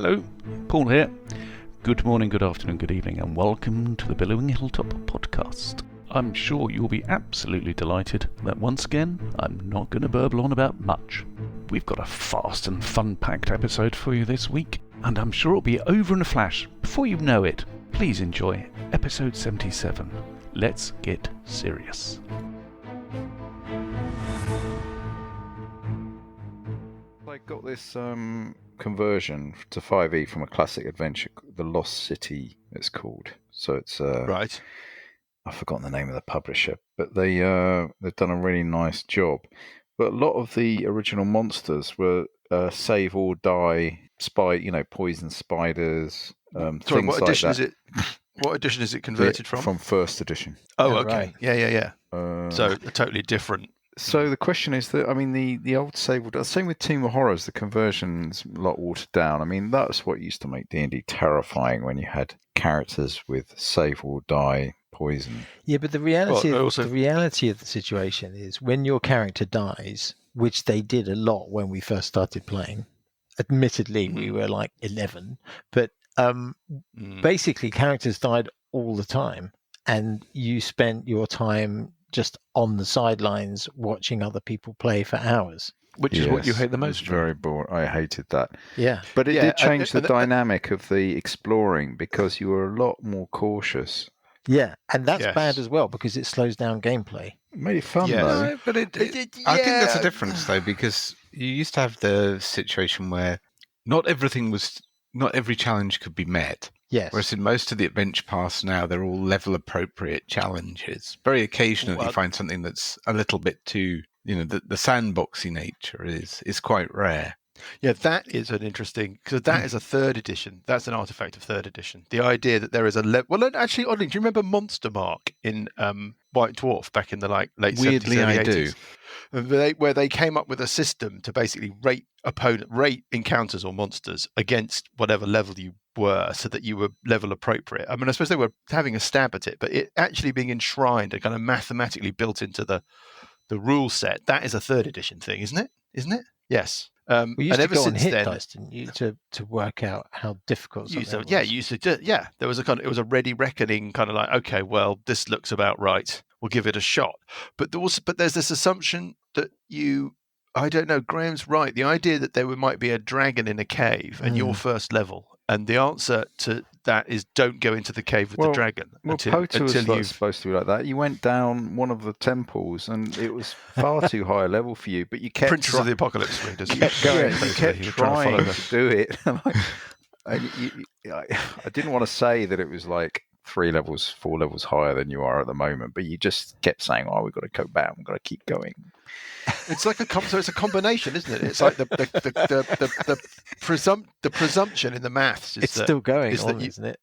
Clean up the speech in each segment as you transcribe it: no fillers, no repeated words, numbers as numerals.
Hello, Paul here. Good morning, good afternoon, good evening, and welcome to the Billowing Hilltop podcast. I'm sure you'll be absolutely delighted that once again, I'm not going to burble on about much. We've got a fast and fun-packed episode for you this week, and I'm sure it'll be over in a flash before you know it. Please enjoy episode 77. Let's get serious. I got this conversion to 5e from a classic adventure, The Lost City, it's called. So it's right. I've forgotten the name of the publisher, but they've done a really nice job. But a lot of the original monsters were save or die, poison spiders. Sorry, things what like edition that. is it? What edition is it converted from? From first edition. Oh, Oh, okay. right. Yeah. So a totally different. So the question is that, I mean, the old save or die, same with Team of Horrors, the conversion's a lot watered down. I mean, that's what used to make D&D terrifying, when you had characters with save or die poison. Yeah, but the reality, Well, of, also- the reality of the situation is when your character dies, which they did a lot when we first started playing. Admittedly, we were like 11, but basically characters died all the time, and you spent your time just on the sidelines watching other people play for hours. Which is what you hate the most. It's very boring. I hated that. Yeah. But it Yeah, did change the and- dynamic of the exploring, because you were a lot more cautious. Yeah, and that's Yes. bad as well because it slows down gameplay. It made it fun, Yes. though. No, but I think that's a difference, though, because you used to have the situation where not every challenge could be met. Yes. Whereas in most of the adventure paths now, they're all level appropriate challenges. Very occasionally, Well, you find something that's a little bit too, the sandboxy nature is quite rare. Yeah, that is an interesting, because that is a third edition. That's an artifact of third edition. The idea that there is a level. Well, actually, oddly, do you remember Monster Mark in White Dwarf back in the late Weirdly, 70s, early I do. 80s? Where they came up with a system to basically rate encounters or monsters against whatever level you were, so that you were level appropriate. I mean, I suppose they were having a stab at it, but it actually being enshrined and kind of mathematically built into the rule set. That is a third edition thing, isn't it? Yes. We used and to ever go on since hit then, dice, didn't you, to work out how difficult something was. there was it was a ready reckoning, kind of like, okay, well, this looks about right, we'll give it a shot. But there's this assumption that I don't know, Graham's right, the idea that there might be a dragon in a cave and your first level, and the answer to that is don't go into the cave with the dragon Pota was supposed to be like that. You went down one of the temples, and it was far too high a level for you, but you kept Princess of the Apocalypse readers. you kept trying to do it. I didn't want to say that it was like 4 levels higher than you are at the moment, but you just kept saying, "Oh, we've got to go back. We've got to keep going." It's like so it's a combination, isn't it? It's like the presumption in the maths. It's still going on, isn't it?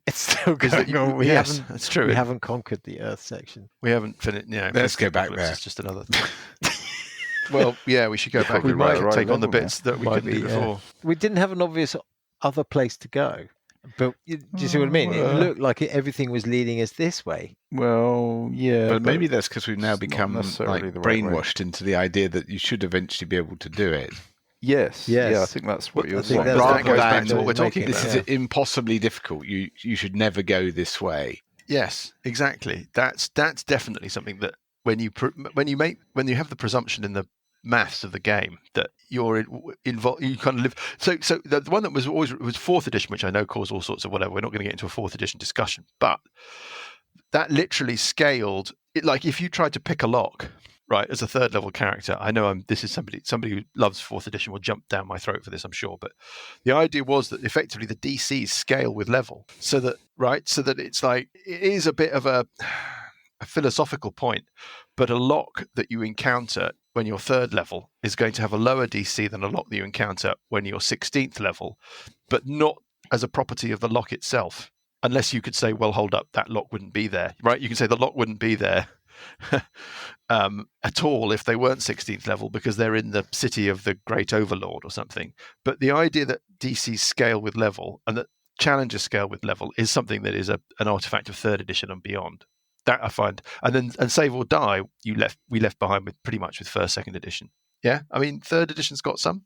It's still going on. Yes, it's true. We haven't conquered the Earth section. We haven't finished. Yeah, Let's go back there. It's just another thing. Well, yeah, we should go back we and might take on the level bits that we couldn't do before. We didn't have an obvious other place to go. But do you see what I mean? It looked like everything was leading us this way. Well, yeah, But maybe that's because we've now it's not become necessarily like the right way. brainwashed into the idea that you should eventually be able to do it. Yes. Yeah, I think that's what you're I think saying. that's That goes the back point to what that we're talking making. about. This is impossibly difficult. You should never go this way. Yes, exactly. That's definitely something that when you have the presumption in the maths of the game that you're involved, you kind of live. So the one that was fourth edition, which I know caused all sorts of whatever. We're not going to get into a fourth edition discussion, but that literally scaled it. Like if you tried to pick a lock, right, as a third level character, I know this is somebody who loves fourth edition will jump down my throat for this, I'm sure. But the idea was that effectively the DCs scale with level, so that it's like it is a bit of a philosophical point, but a lock that you encounter when you're third level is going to have a lower DC than a lock that you encounter when you're 16th level, but not as a property of the lock itself. Unless you could say, well, hold up, that lock wouldn't be there, right? You can say the lock wouldn't be there at all if they weren't 16th level because they're in the city of the Great Overlord or something. But the idea that DCs scale with level and that challenges scale with level is something that is an artifact of third edition and beyond. That I find, and save or die, we left behind with pretty much with first, second edition. Yeah, I mean, third edition's got some.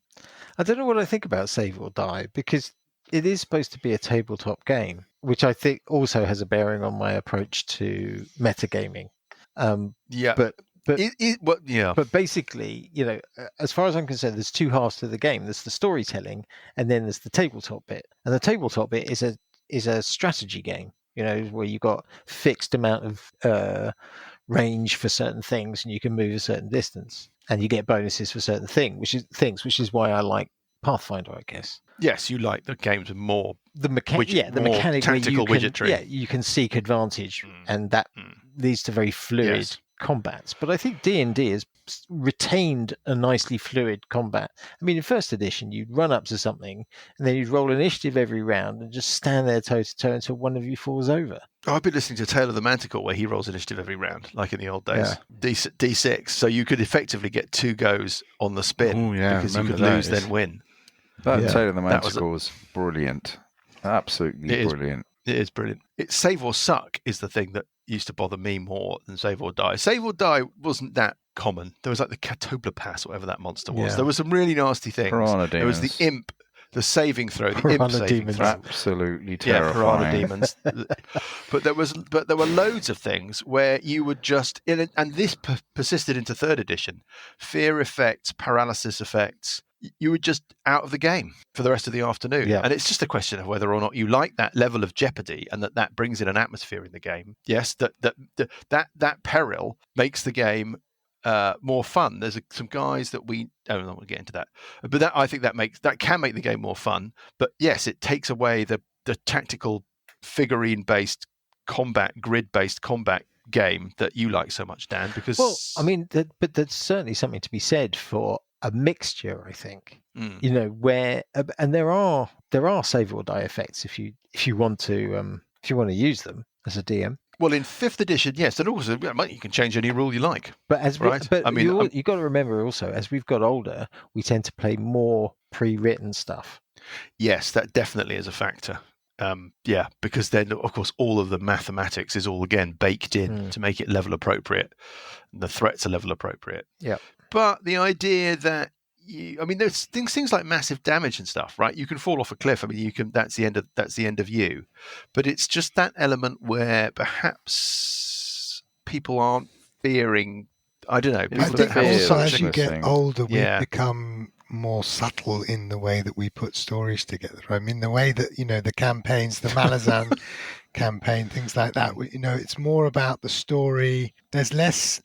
I don't know what I think about save or die because it is supposed to be a tabletop game, which I think also has a bearing on my approach to metagaming. Yeah, but yeah, but basically, as far as I'm concerned, there's two halves to the game. There's the storytelling, and then there's the tabletop bit. And the tabletop bit is a strategy game. Where you got fixed amount of range for certain things, and you can move a certain distance, and you get bonuses for certain which is why I like Pathfinder, I guess. Yes, you like the games with more the mechanic tactical where you can, widgetry. you can seek advantage, and that leads to very fluid combats. But I think D&D has retained a nicely fluid combat. I mean, in first edition, you'd run up to something, and then you'd roll initiative every round and just stand there toe to toe until one of you falls over. I've been listening to Tale of the Manticore, where he rolls initiative every round, like in the old days. D6, so you could effectively get 2 goes on the spin because you could lose, then win. That Tale of the Manticore was brilliant. Absolutely brilliant. It is brilliant. Save or suck is the thing that used to bother me more than save or die. Save or die wasn't that common. There was like the Catoblepas, whatever that monster was. Yeah. There were some really nasty things. Piranha demons. There was the imp, the saving throw, the imp saving throw. Absolutely terrifying. Piranha demons. But there were loads of things where you would just, and this persisted into 3rd edition, fear effects, paralysis effects. You were just out of the game for the rest of the afternoon. Yeah. And it's just a question of whether or not you like that level of jeopardy, and that brings in an atmosphere in the game. Yes, that peril makes the game more fun. There's some guys that I don't want to get into that, but I think that can make the game more fun. But yes, it takes away the tactical figurine-based combat, grid-based combat game that you like so much, Dan. Because but there's certainly something to be said for a mixture, I think. Where and there are save or die effects if you want to use them as a DM. Well, in 5th edition, yes, and also you can change any rule you like. But you got to remember also, as we've got older, we tend to play more pre-written stuff. Yes, that definitely is a factor. Because then, of course, all of the mathematics is all again baked in to make it level appropriate. The threats are level appropriate. Yeah. But the idea that there's things like massive damage and stuff, right? You can fall off a cliff. I mean, that's the end of you. But it's just that element where perhaps people aren't fearing. I don't know. I think also as you get older, we Yeah. become more subtle in the way that we put stories together. I mean, the way that the campaigns, the Malazan campaign, things like that. It's more about the story. There's less.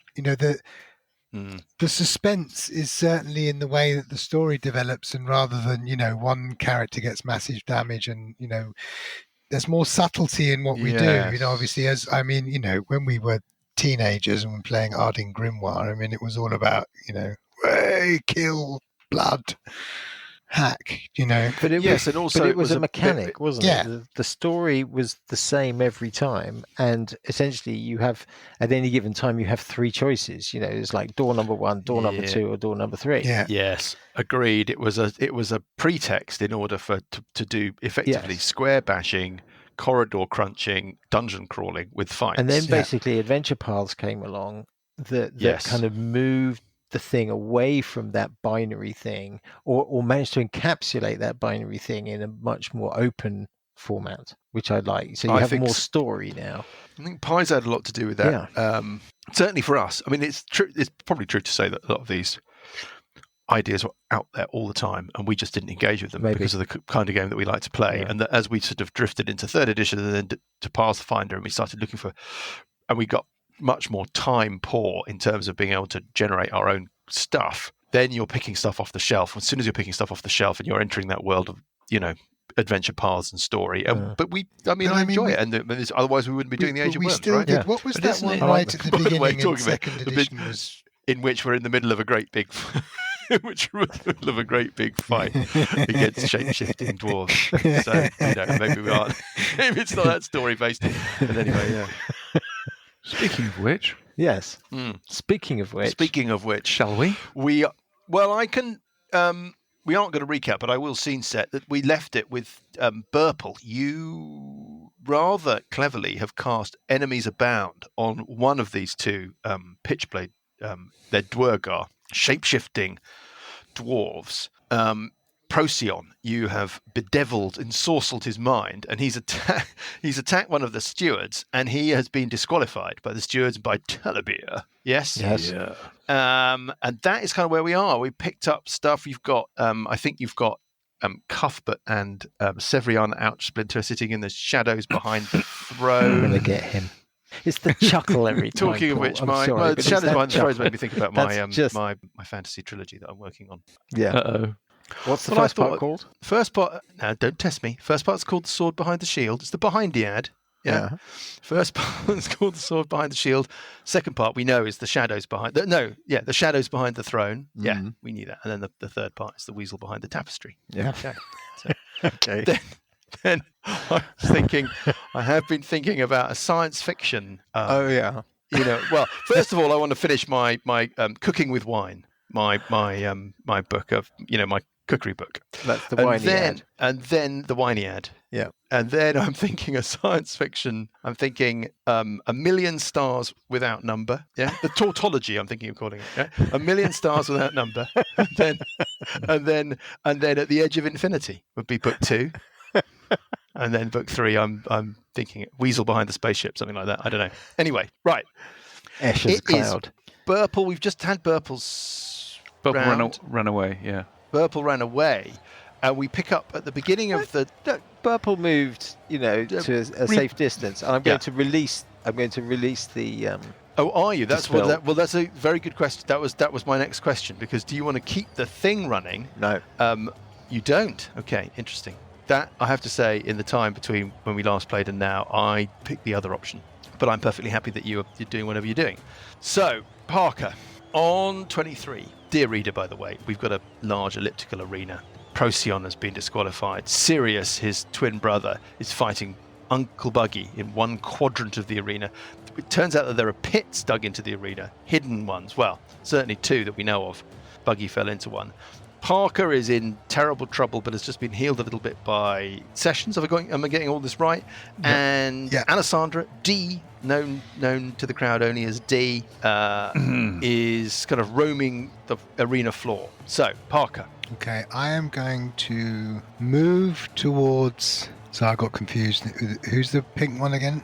The suspense is certainly in the way that the story develops, and rather than one character gets massive damage, and there's more subtlety in what we do. Obviously, when we were teenagers and we were playing Arding Grimoire, it was all about hey, kill, blood, hack. But it was a mechanic, wasn't it? The story was the same every time, and essentially you have at any given time you have 3 choices. It's like door number 1, door number 2, or door number 3. Yeah. Yes, agreed. It was a pretext in order to do effectively square bashing, corridor crunching, dungeon crawling with fights. And then basically adventure paths came along that kind of moved the thing away from that binary thing, or managed to encapsulate that binary thing in a much more open format, which I like. So you have more story now. I think Pies had a lot to do with that. Yeah. Certainly for us. I mean, it's true. It's probably true to say that a lot of these ideas were out there all the time, and we just didn't engage with them because of the kind of game that we like to play. And that as we sort of drifted into 3rd edition and then to Pathfinder, and we started looking for, and we got much more time poor in terms of being able to generate our own stuff, then you're picking stuff off the shelf. As soon as you're picking stuff off the shelf and you're entering that world of adventure paths and story, but I enjoy it, and otherwise we wouldn't be doing the Age of Worms. Still did. What was that one right at the beginning in second edition? In which we're in the middle of a great big fight against shape-shifting dwarves. So maybe we aren't. Maybe it's not that story based. But anyway, Speaking of which, yes. Speaking of which, shall we? I can. We aren't going to recap, but I will scene set that we left it with Burple. You rather cleverly have cast Enemies Abound on one of these 2 Pitchblade. They're duergar, shape-shifting dwarves. Procyon, you have bedeviled, ensorcelled his mind, and he's attacked one of the stewards, and he has been disqualified by the stewards and by Telebir. Yes? Yes. Yeah. And that is kind of where we are. We picked up stuff. You've got, I think you've got Cuthbert and Severian Outsplinter sitting in the shadows behind the throne. I'm gonna get him. It's the chuckle every time. Talking of Paul. which, I'm my sorry, well, but Shadows it's Behind the that Thrones chuckle. made me think about That's just- my fantasy trilogy that I'm working on. Yeah. Uh-oh. What's the Well, I first part thought- called? First part, now don't test me. First part's called The Sword Behind the Shield. It's the Behindiad. Yeah. First part is called The Sword Behind the Shield. Second part we know is the Shadows Behind. The Shadows Behind the Throne. Yeah, Mhm. we knew that. And then the third part is the Weasel Behind the Tapestry. Yeah. Okay. So, Okay. then I was thinking, I have been thinking about a science fiction. Yeah. Well, first of all, I want to finish my cooking with wine, my book of my cookery book. That's the And whiny then ad. the whiny ad. Yeah. And then I'm thinking a science fiction. I'm thinking A Million Stars Without Number. Yeah. The tautology. I'm thinking of calling it. Yeah? A Million Stars Without Number. And then At the Edge of Infinity would be book 2. And then book 3, I'm thinking Weasel Behind the Spaceship, something like that. I don't know. Anyway, right. Ash as a It is cloud. Burple. We've just had Burple's But round. run away, yeah. Burple ran away. We pick up at the beginning of the. Purple moved, to a safe distance, and I'm Yeah. going to release. I'm going to release the. Oh, are you? That's Dispel. well. That's a very good question. That was my next question, because do you want to keep the thing running? No. You don't. Okay, interesting. That I have to say, in the time between when we last played and now, I picked the other option. But I'm perfectly happy that you're doing whatever you're doing. So Parker on 23. Dear reader, by the way, we've got a large elliptical arena. Procyon has been disqualified. Sirius, his twin brother, is fighting Uncle Buggy in one quadrant of the arena. It turns out that there are pits dug into the arena, hidden ones. Well, certainly 2 that we know of. Buggy fell into one. Parker is in terrible trouble, but has just been healed a little bit by Sessions. Am I getting all this right? Yeah. And Yeah. Alessandra D, known to the crowd only as D, is kind of roaming the arena floor. So Parker. Okay, I am going to move towards. So I got confused. Who's the pink one again?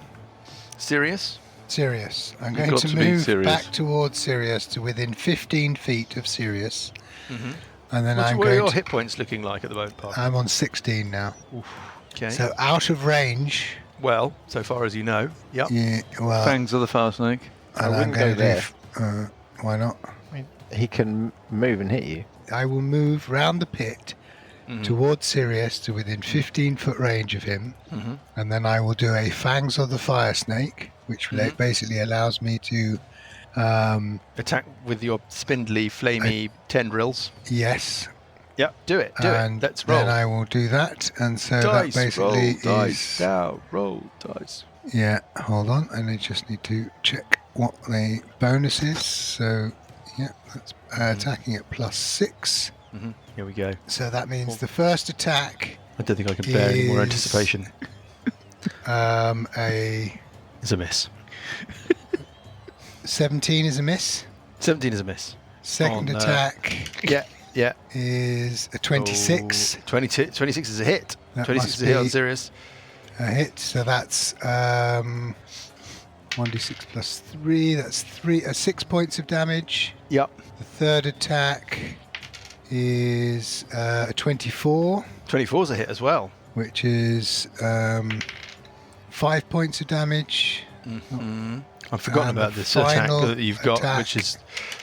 Sirius. Sirius. I'm You've going got to to be move Sirius. back towards Sirius to within 15 feet of Sirius. Mm-hmm. And then What I'm are going your to. hit points looking like at the moment, Parker? I'm on 16 now. Okay. So out of range. Well, so far as you know. Yep. Yeah, well. Fangs of the Fire Snake. and I I'm wouldn't going go to there. why not? He can move and hit you. I will move round the pit Mhm. towards Sirius to within 15-foot range of him. Mhm. And then I will do a Fangs of the Fire Snake, which Mhm. basically allows me to. Attack with your spindly, flamey tendrils. Yes. Yep. Do it. and Let's roll. then I will do that. And so Dice, that basically roll, is. dice, down, roll dice. Yeah, hold on. And I just need to check what the bonus is. So, yeah, that's attacking at +6. Mm-hmm. Here we go. So that means the first attack, I don't think I can bear any more Is- anticipation. a It's a miss. 17 is a miss. 17 is a miss. Second On, attack Yeah. is a 26. Oh, 26 is a hit. That 26 must is a hit on be- Sirius. A hit. So that's 1d6 plus 3. That's 6 points of damage. Yep. The third attack is a 24, 24 is a hit as well. which is 5 points of damage. Mm-hmm. I've forgotten And about the this attack final that you've got, attack- which is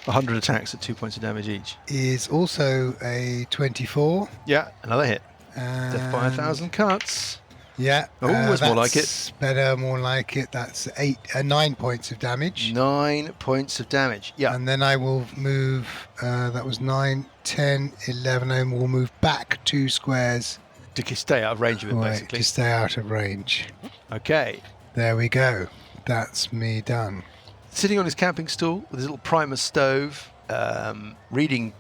100 attacks at 2 points of damage each. Is also a 24. Yeah, another hit. And Death by 1,000 cuts. Yeah. Oh, that's more like it. that's better, more like it. That's 9 points of damage. 9 points of damage. Yeah. And then I will move, that was 9, 10, 11, and we'll move back 2 squares To stay out of range of it, away basically. to stay out of range. Okay. There we go. That's me done. Sitting on his camping stool with his little Primus stove, reading,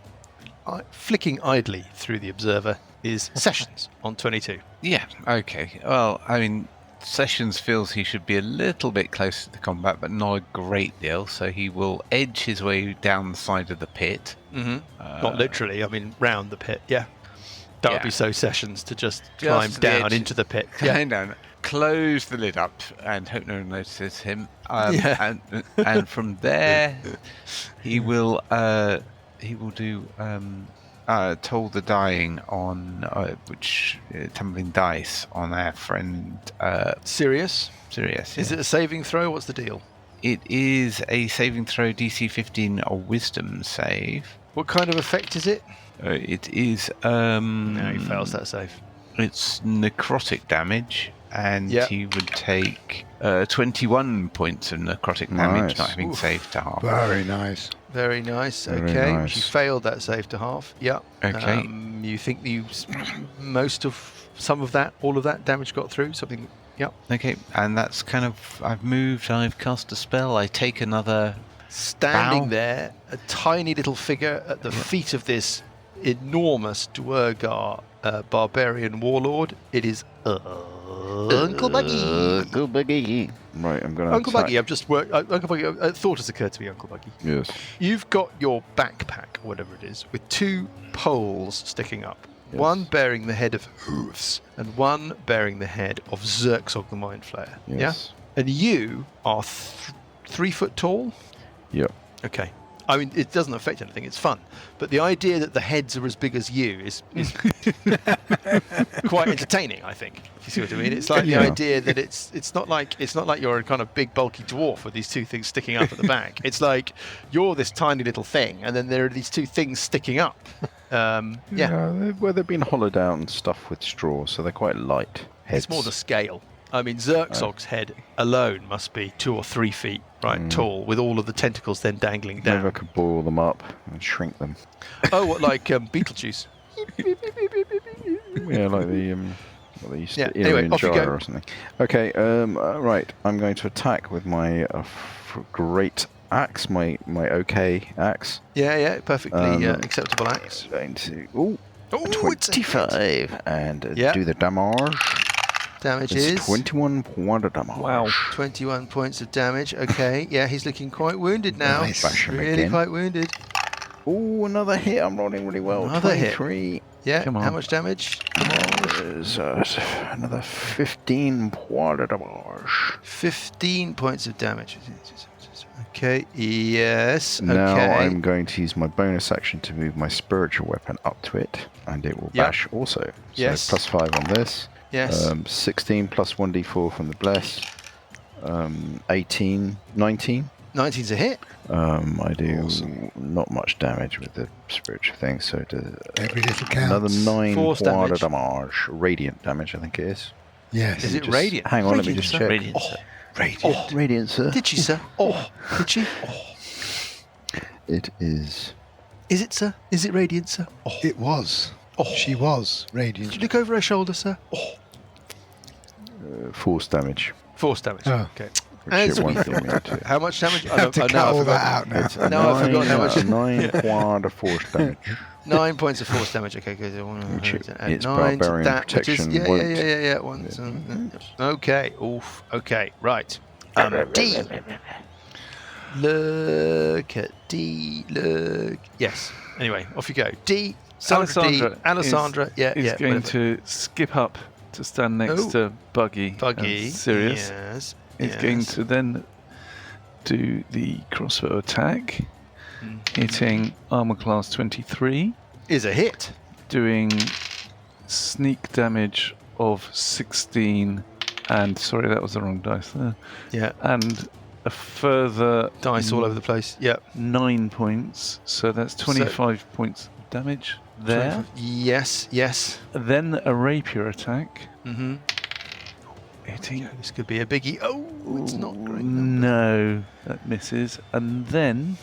flicking idly through the Observer, is Sessions on 22. Yeah, okay. Well, I mean, Sessions feels he should be a little bit closer to combat, but not a great deal, so he will edge his way down the side of the pit. Mm-hmm. Not literally, I mean, round the pit, yeah. That would be so Sessions to just Just climb to the down edge. into the pit. Climb down, close the lid up, and hope no one notices him. And from there, he will do Toll the Dying on which tumbling dice on our friend Sirius. Sirius. Is yeah. it a saving throw? What's the deal? It is a saving throw DC 15 or Wisdom save. What kind of effect is it? It is. No, he fails that save. It's necrotic damage, and Yep. he would take 21 points of necrotic damage, Nice. not having Oof. saved to half. Very nice. Very nice. Very Okay, nice. you failed that save to half. Yeah. Okay. You think some of that, all of that damage got through? Something. Yep. Okay, and that's kind of. I've moved. I've cast a spell. I take another. Standing Bow. there, a tiny little figure at the feet of this enormous duergar barbarian warlord. It is Uncle Buggy. Go Buggy. Right, I'm going to Uncle Buggy, I've just worked. Uncle Buggy, a thought has occurred to me, Uncle Buggy. Yes. You've got your backpack, or whatever it is, with two poles sticking up. Yes. One bearing the head of Hooves, and one bearing the head of Zerxog the Mind Flayer. Yes. Yeah? And you are 3 foot tall? Yep. Okay. I mean, it doesn't affect anything. It's fun, but the idea that the heads are as big as you is quite entertaining. I think. If you see what I mean, it's like Yeah. the idea that it's not like you're a kind of big bulky dwarf with these two things sticking up at the back. It's like you're this tiny little thing, and then there are these two things sticking up. Yeah, They've been hollowed out and stuffed with straw, so they're quite light heads. it's more the scale. I mean, Zerxog's head alone must be 2 or 3 feet tall, with all of the tentacles then dangling Maybe I down. could boil them up and shrink them. Oh, what, like Beetlejuice? Yeah, like the what they used Yeah, to anyway, in off you go. or something. Okay, right. I'm going to attack with my great axe, my OK axe. Yeah, perfectly Um, acceptable axe. Going to ooh, Oh, it's a hit. 25 and Yeah. do the damage. Damage It's is 21 point of damage. Wow. 21 points of damage. Okay, yeah, he's looking quite wounded now. Nice. Bash him Really again. quite wounded. Oh, another hit. I'm rolling really well. Another hit. 23. Yeah, Come how on. much damage? There's another 15 point of damage. 15 points of damage. Okay, yes. Now Okay. I'm going to use my bonus action to move my spiritual weapon up to it, and it will Yep. bash also. So Yes. plus 5 on this. Yes. 16 plus 1d4 from the bless. 18, 19. 19's a hit. I do Awesome. not much damage with the spiritual thing, so it does Every little another counts. 9 Force point of damage. damage. Radiant damage, I think it is. Yes. Is it Just radiant? Hang on, let me Radiant, just sir. check. Radiant, Oh, sir. Radiant. Oh. Radiant, sir. did she, sir? Oh, did she? Oh. It is. Is it, sir? Is it radiant, sir? Oh. It was. Oh. She was Did you radiant. look over her shoulder, sir? Oh. Force damage. Force damage. Oh. Okay. Which As it we won't do me thought. to. How much damage? You have to cut all that out now. It's a No, I've forgotten how much. 9 point of force damage. 9 points of force damage. Okay, good. Which it- Add its 9 to barbarian that, which is protection yeah. won't- Okay. Oof. Okay. Right. D. Look at D. Look. Yes. Anyway, off you go. D. Sandra D. Alessandra. Yeah. Is Yeah. going whatever. to skip up to stand next Oh. to Buggy. Buggy. And Sirius. Yes. Is going to then do the crossbow attack, hitting armor class 23, Is a hit. doing sneak damage of 16, and sorry, that was the wrong dice there, Yeah. and a further Dice all over the place. Yeah. 9 points, so that's 25 points of damage there. Yes. Yes. Then a rapier attack, Mm-hmm. hitting. This could be a biggie. Oh, it's not great. No, that misses. And then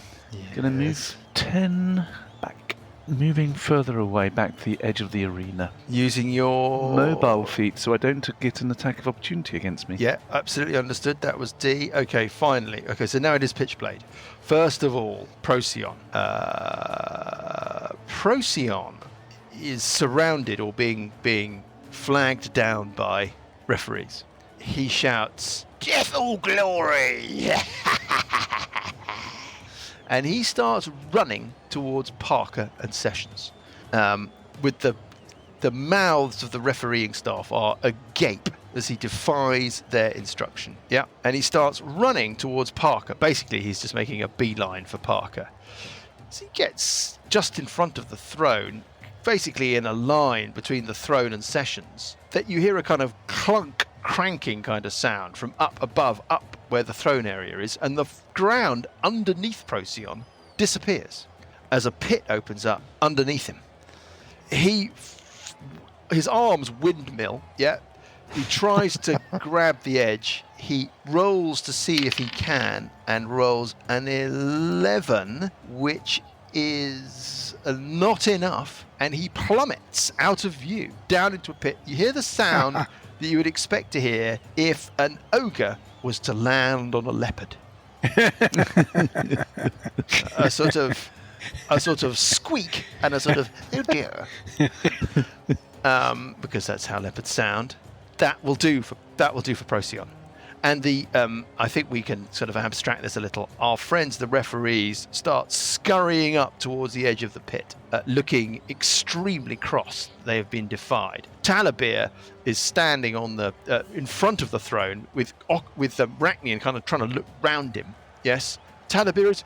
gonna move Yes. 10 back, moving further away, back to the edge of the arena. Using your Mobile feat, so I don't get an attack of opportunity against me. Yeah, absolutely understood. That was D. Okay, finally. Okay, so now it is Pitchblade. First of all, Procyon. Procyon is surrounded or being flagged down by referees. He shouts, "Death or glory!" And he starts running towards Parker and Sessions with the The mouths of the refereeing staff are agape as he defies their instruction. Yeah, and he starts running towards Parker. Basically, he's just making a beeline for Parker. So he gets just in front of the throne, basically in a line between the throne and Sessions, that you hear a kind of clunk, cranking kind of sound from up above, up where the throne area is, and the ground underneath Procyon disappears as a pit opens up underneath him. His arms windmill, yeah. He tries to grab the edge. He rolls to see if he can, and rolls an 11, which is not enough, and he plummets out of view, down into a pit. You hear the sound that you would expect to hear if an ogre was to land on a leopard. a sort of squeak and a sort of, oh dear. Because that's how leopards sound. That will do for Procyon. And I think we can sort of abstract this a little. Our friends, the referees, start scurrying up towards the edge of the pit, looking extremely cross. They have been defied. Talabir is standing on the in front of the throne with Rachnian kind of trying to look round him. Yes, Talabir is.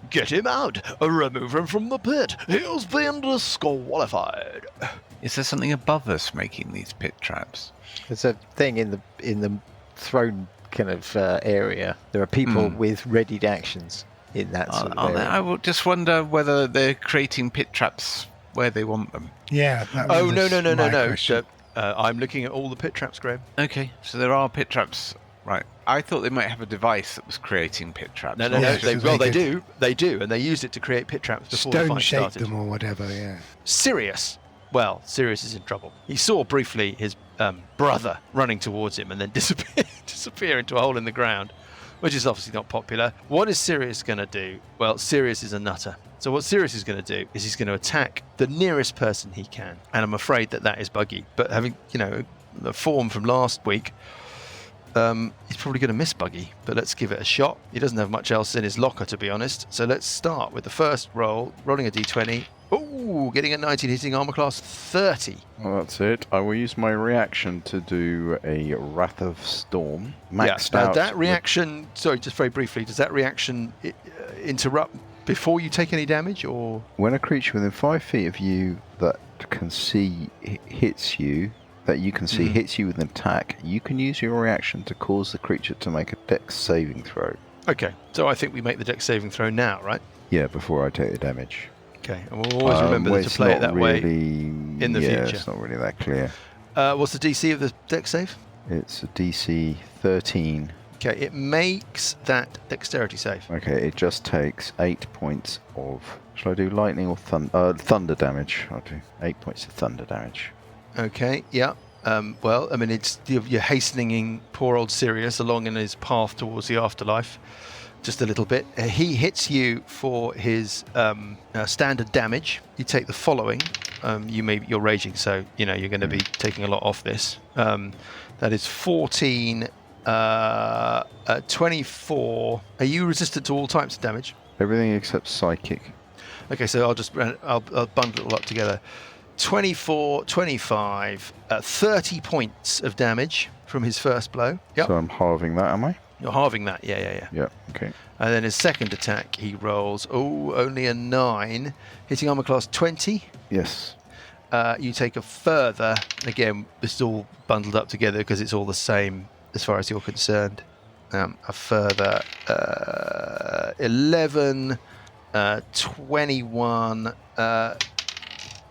Get him out! Remove him from the pit. He's been disqualified. Is there something above us making these pit traps? There's a thing in the throne kind of area. There are people with readied actions in that sort of area. I will just wonder whether they're creating pit traps where they want them. Yeah. Oh no! I'm looking at all the pit traps, Graham. Okay, so there are pit traps. Right. I thought they might have a device that was creating pit traps. No. They do, and they used it to create pit traps before the fight started. Stone shape them or whatever. Yeah. Sirius. Well, Sirius is in trouble. He saw briefly his brother running towards him and then disappear into a hole in the ground, which is obviously not popular. What is Sirius going to do? Well, Sirius is a nutter. So what Sirius is going to do is he's going to attack the nearest person he can, and I'm afraid that is Buggy. But having the form from last week. He's probably going to miss Buggy, but let's give it a shot. He doesn't have much else in his locker, to be honest. So let's start with the first roll, rolling a d20. Ooh, getting a 19, hitting armor class 30. Well, that's it. I will use my reaction to do a Wrath of Storm. Maxed out. That reaction, sorry, just very briefly, does that reaction interrupt before you take any damage, or? When a creature within 5 feet of you that can see hits you, hits you with an attack, you can use your reaction to cause the creature to make a dex saving throw. Okay, so I think we make the dex saving throw now, right? Yeah, before I take the damage. Okay, and we'll always remember to play it that way in the future. It's not really that clear. What's the DC of the dex save? It's a DC 13. Okay, it makes that dexterity save. Okay, it just takes 8 points of... Shall I do lightning or thunder damage? I'll do 8 points of thunder damage. Okay, yeah. Well, I mean, you're hastening poor old Sirius along in his path towards the afterlife just a little bit. He hits you for his standard damage. You take the following. You're raging, so you're going to be taking a lot off this. That is 14, 24. Are you resistant to all types of damage? Everything except psychic. Okay, so I'll bundle it all up together. 24, 25, 30 points of damage from his first blow. Yep. So I'm halving that, am I? You're halving that, yeah. Yeah, okay. And then his second attack, he rolls, only a 9, hitting armor class 20. Yes. You take a further, again, this is all bundled up together because it's all the same as far as you're concerned. A further 11, 21,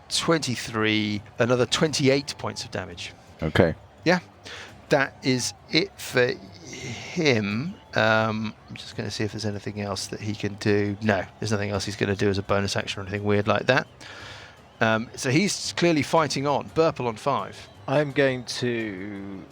23, another 28 points of damage. Okay. Yeah, that is it for him. I'm just going to see if there's anything else that he can do. No, there's nothing else he's going to do as a bonus action or anything weird like that. So he's clearly fighting on. Burple on 5. I'm going to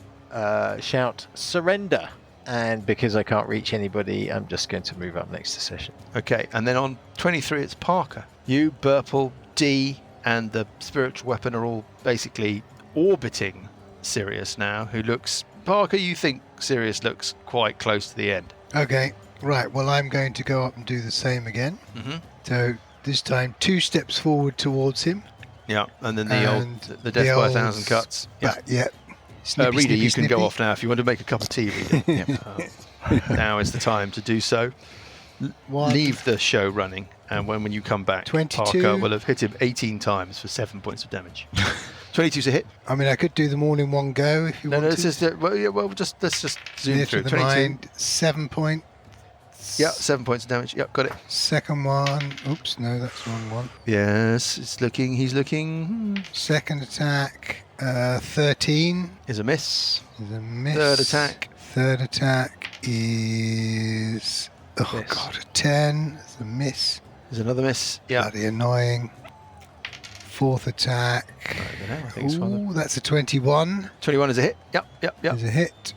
shout surrender, and because I can't reach anybody, I'm just going to move up next to Session. Okay, and then on 23 it's Parker. You, Burple, D, and the spiritual weapon are all basically orbiting Sirius now, who looks... Parker, you think Sirius looks quite close to the end. Okay, right. Well, I'm going to go up and do the same again. Mm-hmm. So this time 2 steps forward towards him. Yeah, and then And the death by 1,000 old cuts. Yeah. Snippy, Reader, snippy, you can go snippy. off now if you want to make a cup of tea, Reader. Now is the time to do so. One. Leave the show running, and when you come back, 22. Parker will have hit him 18 times for 7 points of damage. 22's a hit. I mean, I could do them all in one go if you No, want it's to. just let's just zoom Near through. to the 22. mind, 7 point. Yeah, 7 points of damage. Yep, got it. Second one. Oops, no, that's the wrong one. Yes, he's looking. Second attack, 13 Is a miss. is a miss. Third attack. is Miss. a 10. It's a miss. Is another miss. Yeah. Bloody annoying. Fourth attack. I don't know, I think it's one Ooh, that's a 21. 21 is a hit. Yep. Is a hit.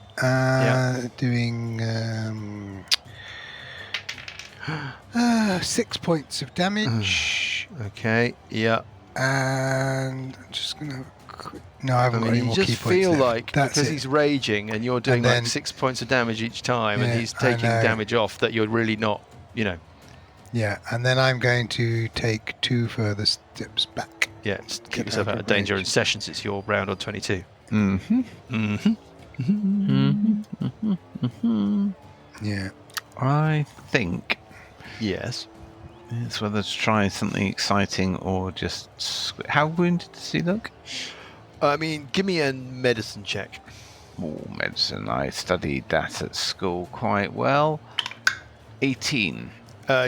Doing 6 points of damage. Okay. Yeah. And I'm just gonna have a quick. No, I haven't got any You more key just points. feel left. like That's because it. he's raging and you're doing And like then- 6 points of damage each time, Yeah, and he's I taking know. damage off that you're really not. Yeah, and then I'm going to take 2 further steps back. Yeah, just Get keep yourself out out of of danger in range. sessions. It's your round on 22. Yeah. I think Yes. it's whether to try something exciting or just. How wounded does he look? I mean, give me a medicine check. Oh, medicine. I studied that at school quite well. 18.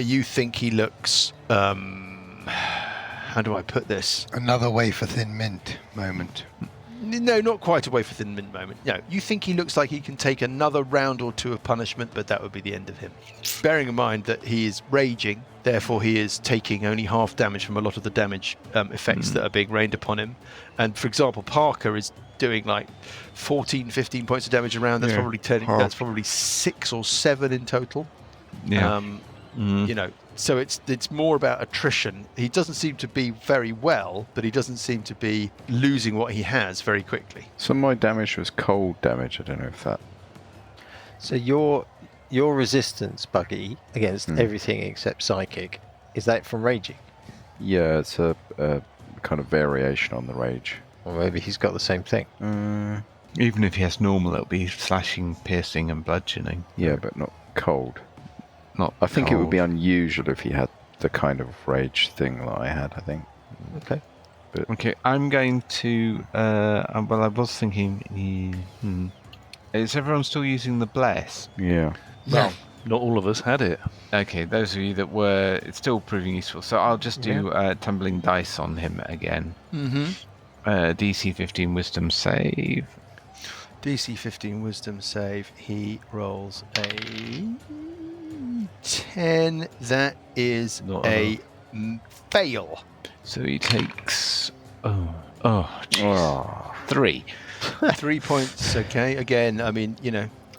You think he looks. How do I put this? Another wafer thin mint moment. No, not quite a wafer thin mint moment. No, you think he looks like he can take another round or two of punishment, but that would be the end of him. Bearing in mind that he is raging, therefore he is taking only half damage from a lot of the damage effects that are being rained upon him. And for example, Parker is doing like 14, 15 points of damage around. That's that's probably 6 or 7 in total. Yeah. So it's more about attrition. He doesn't seem to be very well, but he doesn't seem to be losing what he has very quickly. So my damage was cold damage. I don't know if that. So your resistance, Buggy, against everything except psychic, is that from raging? Yeah, it's a kind of variation on the rage. Or maybe he's got the same thing. Even if he has normal, it'll be slashing, piercing, and bludgeoning. Yeah, but not cold. Not. I think it would be cold. unusual if he had the kind of rage thing that I had. I think. Okay. Okay, I'm going to. Well, I was thinking. Is everyone still using the bless? Yeah. Well, not all of us had it. Okay, those of you that were, it's still proving useful. So I'll just do tumbling dice on him again. DC 15 Wisdom save. DC 15 Wisdom save. He rolls a 10. That is Not a fail. So he takes. Oh, jeez. Oh. 3. 3 points. Okay. Again, I mean,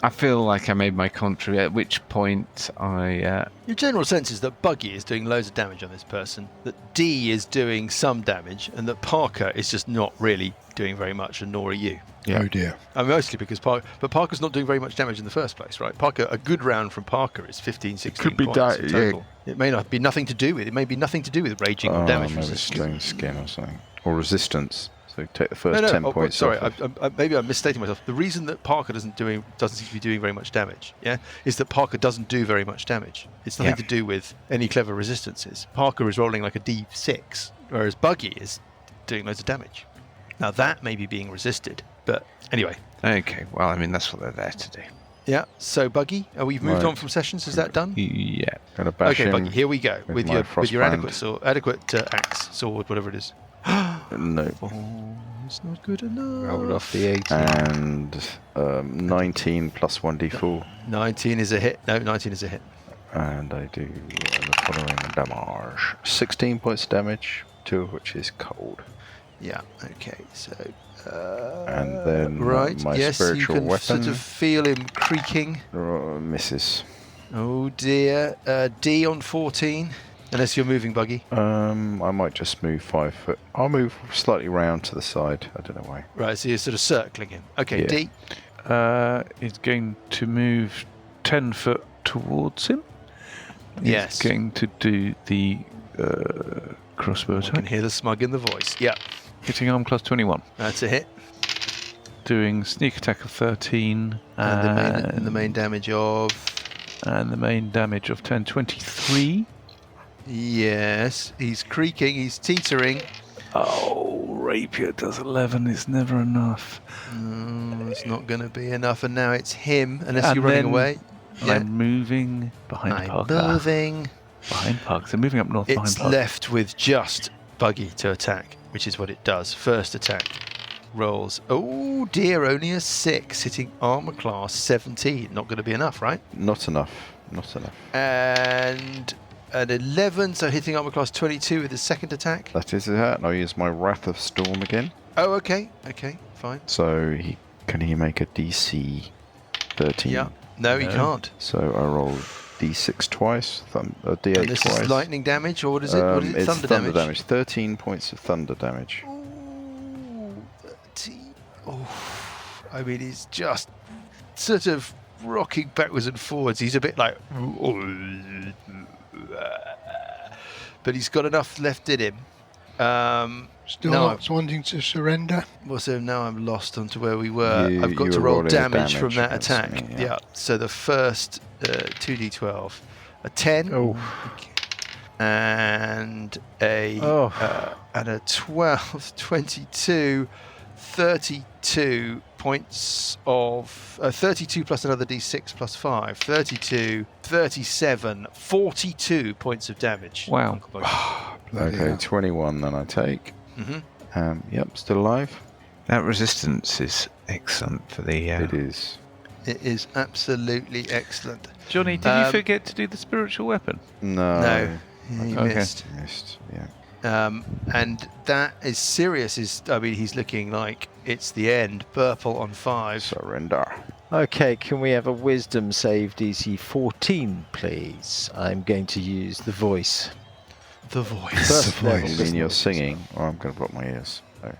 I feel like I made my commentary, at which point I. your general sense is that Buggy is doing loads of damage on this person, that D is doing some damage, and that Parker is just not really doing very much, and nor are you. Yeah. Oh dear. Mostly because Parker's not doing very much damage in the first place, right? A good round from Parker is 15, 16 Could be points in total. It may not be nothing to do with. It may be nothing to do with raging or damage maybe resistance. stone skin or something, or resistance. So take the first No, 10 points. Sorry, off of- maybe I'm misstating myself. The reason that Parker doesn't seem to be doing very much damage, is that Parker doesn't do very much damage. It's nothing to do with any clever resistances. Parker is rolling like a D6, whereas Buggy is doing loads of damage. Now that may be being resisted, but anyway. Okay, well, I mean, that's what they're there to do. Yeah, so Buggy, we've moved Right. on from sessions. Is that done? Yeah. Gonna bash Okay, him. Buggy, here we go with with my your frostbrand. adequate axe, sword, whatever it is. No. Oh, it's not good enough. Rolled off the 18. And 19 plus 1d4. 19 is a hit. No, 19 is a hit. And I do the following damage. 16 points of damage, 2 of which is cold. Yeah. Okay. So. And then right. my yes, you spiritual can weapon sort of feel him creaking. Misses. Oh dear. D on 14. Unless you're moving, Buggy. I might just move 5 foot. I'll move slightly round to the side. I don't know why. Right. So you're sort of circling him. Okay. Yeah. D. It's going to move 10 foot towards him. Yes. It's going to do the Crossbow I attack. can hear the smug in the voice. Yep, Hitting arm class 21. that's a hit. Doing sneak attack of 13. And the main damage of... And the main damage of 10, 23. Yes, he's creaking, he's teetering. Oh, rapier does 11. It's never enough. No, it's not going to be enough, and now it's him, unless And you're running then away. I'm moving behind I'm Parker. moving. Behind Parker. So moving up north behind It's Parker. left with just Buggy to attack, which is what it does. First attack rolls. Oh dear, only a 6, hitting armor class 17. Not going to be enough, right? Not enough. Not enough. And an 11, so hitting armor class 22 with his second attack. That is it. And I'll use my Wrath of Storm again. Oh, okay. Okay, fine. So can he make a DC 13? Yeah. No, he can't. So I roll D6 twice, D8 And this twice. is lightning damage, or what is it? What is it? It's Thunder damage. 13 points of thunder damage. Ooh, 13. Oh, I mean, he's just sort of rocking backwards and forwards. He's a bit like... But he's got enough left in him. Still No, not wanting to surrender. Well, so now I'm lost onto where we were. You- I've got you to were roll rolling damage from damage that against attack. me, Yeah. yeah. So the first 2d12, a 10, and a 12, 22, 32 points of 32 plus another d6 plus 5, 32, 37, 42 points of damage. Wow. Bloody Okay, hell. 21 then I take. Mm-hmm. Yep, still alive. That resistance is excellent for the. It is. It is absolutely excellent. Johnny, did you forget to do the spiritual weapon? No. He Okay. missed. Missed, yeah. And that is Sirius. I mean, he's looking like it's the end. Purple on 5. Surrender. Okay, can we have a wisdom save DC 14, please? I'm going to use the voice. The voice. First level. You mean you're singing? Or I'm going to block my ears. No.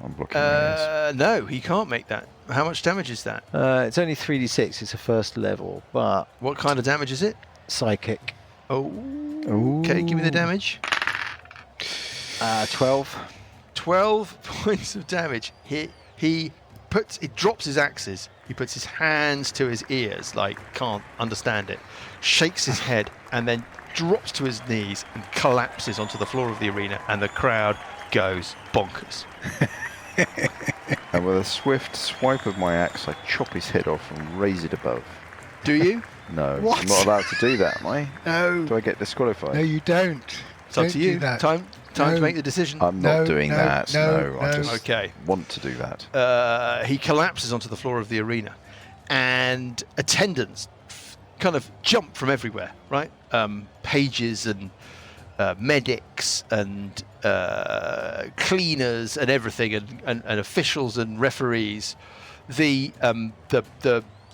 I'm blocking my ears. No, he can't make that. How much damage is that? It's only 3d6, it's a first level, but What kind of damage is it? psychic. Oh. Okay, give me the damage. 12. 12 points of damage. He drops his axes. He puts his hands to his ears, like can't understand it. Shakes his head and then drops to his knees and collapses onto the floor of the arena, and the crowd goes bonkers. And with a swift swipe of my axe, I chop his head off and raise it above. Do you? No, What? I'm not allowed to do that, am I? No. Do I get disqualified? No, you don't. It's up Don't to do you. that. Time to No. make the decision. I'm not No, doing no, that. no, I no. just Okay. want to do that. He collapses onto the floor of the arena, and attendants kind of jump from everywhere, right? Pages and medics and cleaners and everything, and officials and referees.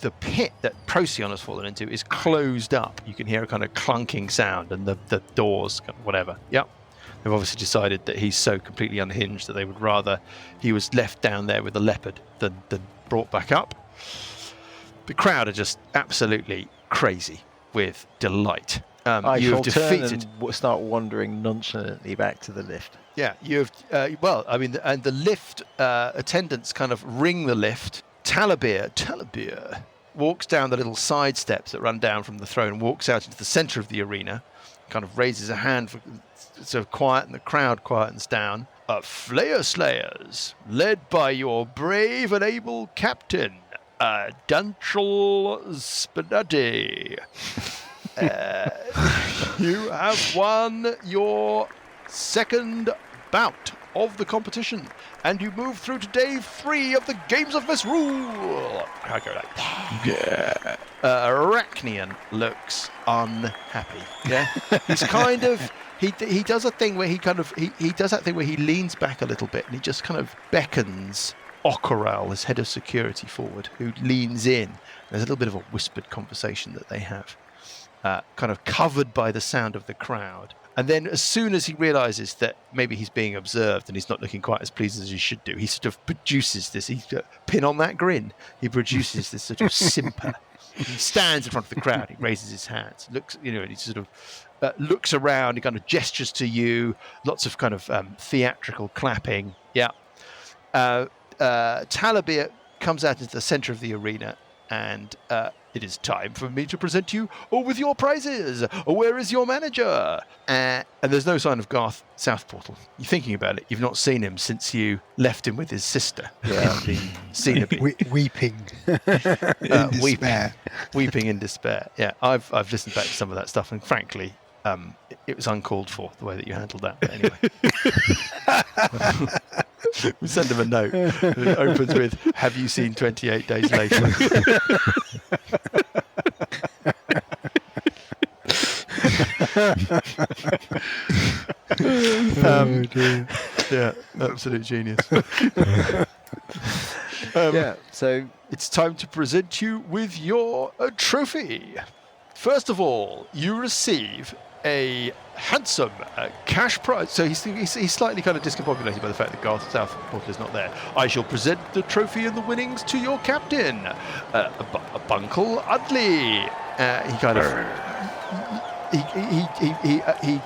The pit that Procyon has fallen into is closed up. You can hear a kind of clunking sound, and the doors, whatever. Yep. They've obviously decided that he's so completely unhinged that they would rather he was left down there with the leopard than brought back up. The crowd are just absolutely crazy with delight. I You shall have turn defeated. and start wandering nonchalantly back to the lift. Yeah, you have. Well, I mean, and the lift attendants kind of ring the lift. Talabir walks down the little side steps that run down from the throne, walks out into the centre of the arena, kind of raises a hand for sort of quiet, and the crowd quietens down. Flayer Slayers, led by your brave and able captain, Dunchel Spinati. You have won your second bout of the competition, and you move through to day 3 of the Games of Misrule. I go like, yeah. Arachnian looks unhappy. Yeah, he's kind of he does a thing where he does that thing where he leans back a little bit and he just kind of beckons Okoral, his head of security, forward, who leans in. There's a little bit of a whispered conversation that they have, kind of covered by the sound of the crowd. And then as soon as he realises that maybe he's being observed and he's not looking quite as pleased as he should do, he sort of produces this, pin on that grin, he produces this sort of simper. He stands in front of the crowd. He raises his hands, looks, and he sort of looks around. He kind of gestures to you. Lots of kind of theatrical clapping. Yeah. Talabir comes out into the center of the arena, and it is time for me to present you with your prizes. Where is your manager? And there's no sign of Garth Southportal. You're thinking about it. You've not seen him since you left him with his sister in the scenery. Weeping in despair. Weeping in despair. Yeah, I've listened back to some of that stuff, and frankly, it was uncalled for the way that you handled that. But anyway. We send him a note. It opens with, "Have you seen 28 Days Later?" Yeah, absolute genius. So it's time to present you with your trophy. First of all, you receive a handsome cash prize. So he's slightly kind of discombobulated by the fact that Garth Southportal is not there. I shall present the trophy and the winnings to your captain, Bunkle Udley. He kind of he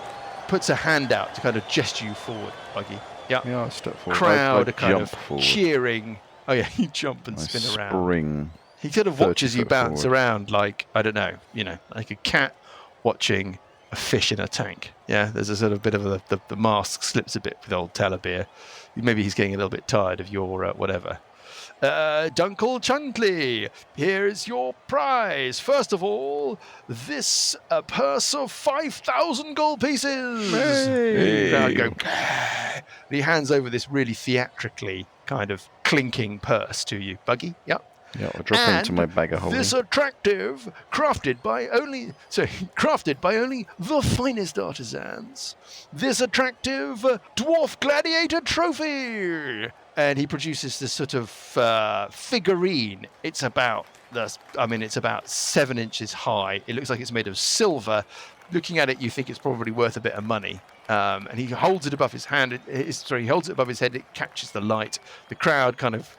puts a hand out to kind of gesture you forward, Buggy. Yeah. Yeah, I step forward. Crowd I are kind of forward. cheering. Oh yeah, you jump and I spin around. spring. He sort of 30 watches you foot bounce forward. around like, I don't know, like a cat watching a fish in a tank. Yeah, there's a sort of bit of the mask slips a bit with old Talabir. Maybe he's getting a little bit tired of your whatever. Dunkle Chuntley, here's your prize. First of all, this purse of 5,000 gold pieces. Hey. Crowd go. And he hands over this really theatrically kind of clinking purse to you, Buggy. Yep. Yeah, I'll drop into my bag of holding. This attractive, crafted by only the finest artisans. This attractive dwarf gladiator trophy. And he produces this sort of figurine. It's about 7 inches high. It looks like it's made of silver. Looking at it, you think it's probably worth a bit of money. And he holds it above his hand. He holds it above his head. It catches the light. The crowd kind of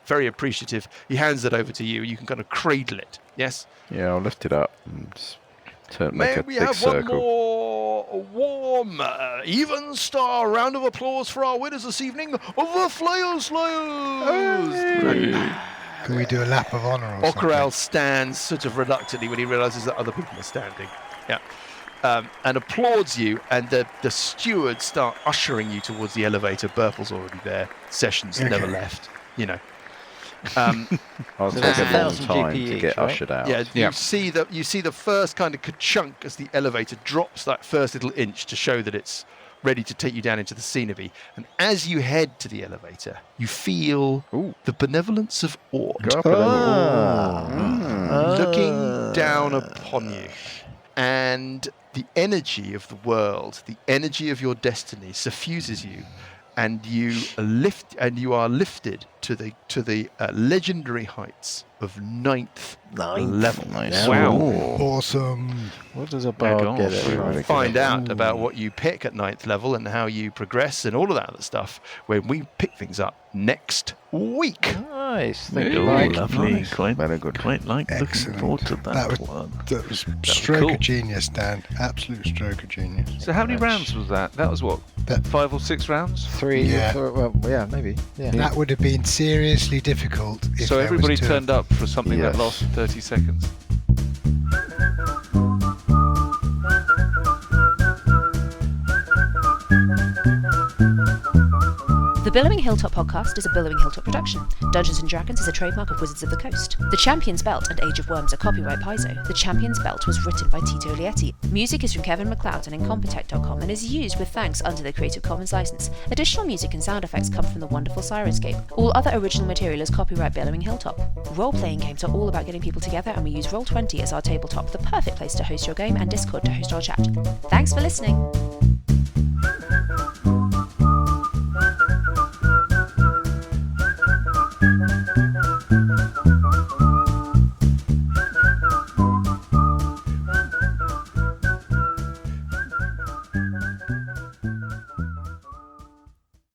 very appreciative. He hands it over to you. You can kind of cradle it. Yes? Yeah, I'll lift it up and just make May a we big have circle. one more warm, even star round of applause for our winners this evening, the Flail Slayers! Can we do a lap of honour or something? Ocaral stands sort of reluctantly when he realises that other people are standing. Yeah. And applauds you, and the stewards start ushering you towards the elevator. Burple's already there. Sessions never left. I'll So take that's a long 1,000 time GP to each, get right? ushered out. Yeah, you see the first kind of ka-chunk as the elevator drops that first little inch to show that it's ready to take you down into the scenery. And as you head to the elevator, you feel the benevolence of Ord Go up a level. looking down upon you. And the energy of the world, the energy of your destiny suffuses you, and you are lifted to the legendary heights of 9th level. Nice. Wow. Awesome. What does a bard get at Really right? good. Find out about what you pick at 9th level and how you progress and all of that other stuff when we pick things up next week. Nice. Thank Ooh, you, Mike. lovely. Nice. Quite, Very good. quite like looking Excellent. forward to that, one. That was stroke cool. of genius, Dan. Absolute stroke of genius. So how many rounds was that? That was what? That- 5 or 6 rounds? 3 Yeah. maybe. Yeah. That would have been seriously difficult if So there everybody was two turned up for something that Yes. lasted 30 seconds. The Billowing Hilltop podcast is a Billowing Hilltop production. Dungeons & Dragons is a trademark of Wizards of the Coast. The Champion's Belt and Age of Worms are copyright Paizo. The Champion's Belt was written by Tito Lietti. Music is from Kevin MacLeod and Incompetech.com and is used with thanks under the Creative Commons license. Additional music and sound effects come from the wonderful Sirenscape. All other original material is copyright Billowing Hilltop. Role-playing games are all about getting people together, and we use Roll20 as our tabletop, the perfect place to host your game, and Discord to host our chat. Thanks for listening.